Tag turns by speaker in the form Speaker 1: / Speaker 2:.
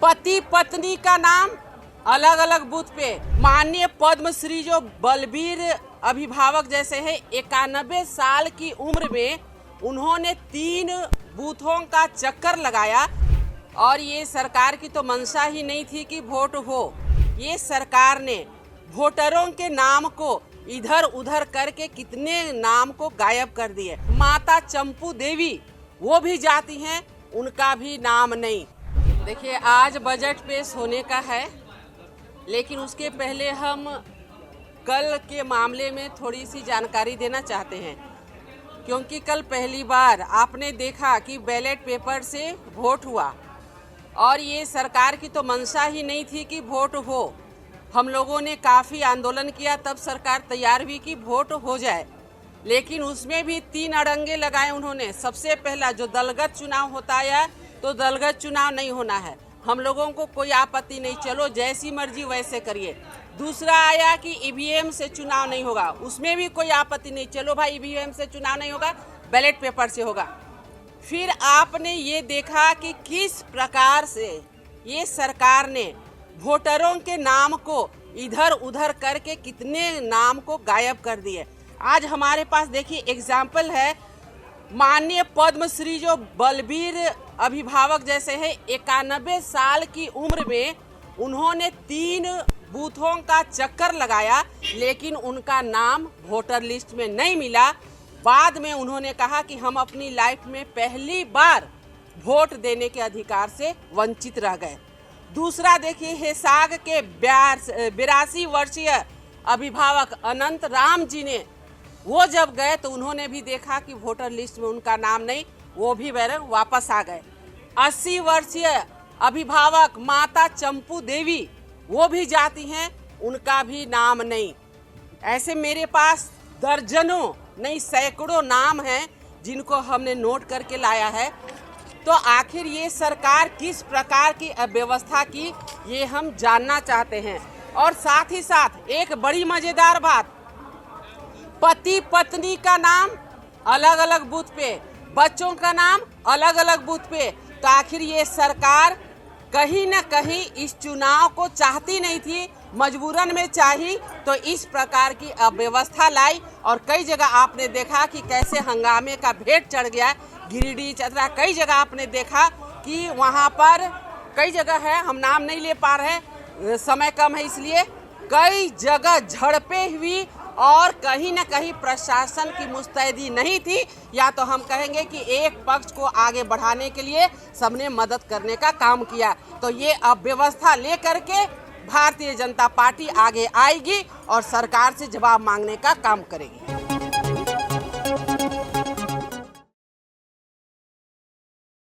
Speaker 1: पति पत्नी का नाम अलग अलग बूथ पे। माननीय पद्मश्री जो बलबीर अभिभावक जैसे हैं, 91 साल की उम्र में उन्होंने 3 बूथों का चक्कर लगाया। और ये सरकार की तो मंशा ही नहीं थी कि वोट हो। ये सरकार ने वोटरों के नाम को इधर उधर करके कितने नाम को गायब कर दिए। माता चंपू देवी वो भी जाती हैं, उनका भी नाम नहीं। देखिए, आज बजट पेश होने का है, लेकिन उसके पहले हम कल के मामले में थोड़ी सी जानकारी देना चाहते हैं, क्योंकि कल पहली बार आपने देखा कि बैलेट पेपर से वोट हुआ। और ये सरकार की तो मंशा ही नहीं थी कि वोट हो। हम लोगों ने काफ़ी आंदोलन किया, तब सरकार तैयार हुई कि वोट हो जाए, लेकिन उसमें भी 3 अड़ंगे लगाए उन्होंने। सबसे पहला, जो दलगत चुनाव होता है तो दलगत चुनाव नहीं होना है, हम लोगों को कोई आपत्ति नहीं, चलो जैसी मर्जी वैसे करिए। दूसरा आया कि ईवीएम से चुनाव नहीं होगा, उसमें भी कोई आपत्ति नहीं, चलो भाई ईवीएम से चुनाव नहीं होगा, बैलेट पेपर से होगा। फिर आपने ये देखा कि किस प्रकार से ये सरकार ने वोटरों के नाम को इधर उधर करके कितने नाम को गायब कर दिए। आज हमारे पास देखिए एग्जाम्पल है, माननीय पद्मश्री जो बलबीर अभिभावक जैसे हैं, 91 साल की उम्र में उन्होंने 3 बूथों का चक्कर लगाया, लेकिन उनका नाम वोटर लिस्ट में नहीं मिला। बाद में उन्होंने कहा कि हम अपनी लाइफ में पहली बार वोट देने के अधिकार से वंचित रह गए। दूसरा देखिए, हिसाग के 82 वर्षीय अभिभावक अनंत राम जी ने, वो जब गए तो उन्होंने भी देखा कि वोटर लिस्ट में उनका नाम नहीं, वो भी वापस आ गए। 80 वर्षीय अभिभावक माता चंपू देवी वो भी जाती हैं, उनका भी नाम नहीं। ऐसे मेरे पास दर्जनों नहीं सैकड़ों नाम हैं जिनको हमने नोट करके लाया है। तो आखिर ये सरकार किस प्रकार की अव्यवस्था की, ये हम जानना चाहते हैं। और साथ ही साथ एक बड़ी मजेदार बात, पति पत्नी का नाम अलग अलग बूथ पे, बच्चों का नाम अलग अलग बूथ पे। तो आखिर ये सरकार कहीं न कहीं इस चुनाव को चाहती नहीं थी, मजबूरन में चाही तो इस प्रकार की अव्यवस्था लाई। और कई जगह आपने देखा कि कैसे हंगामे का भेंट चढ़ गया। गिरिडीह, चतरा, कई जगह आपने देखा कि वहाँ पर कई जगह है, हम नाम नहीं ले पा रहे, समय कम है इसलिए, कई जगह झड़पें हुई और कहीं न कहीं प्रशासन की मुस्तैदी नहीं थी, या तो हम कहेंगे कि एक पक्ष को आगे बढ़ाने के लिए सबने मदद करने का काम किया। तो ये अव्यवस्था लेकर के भारतीय जनता पार्टी आगे आएगी और सरकार से जवाब मांगने का काम करेगी।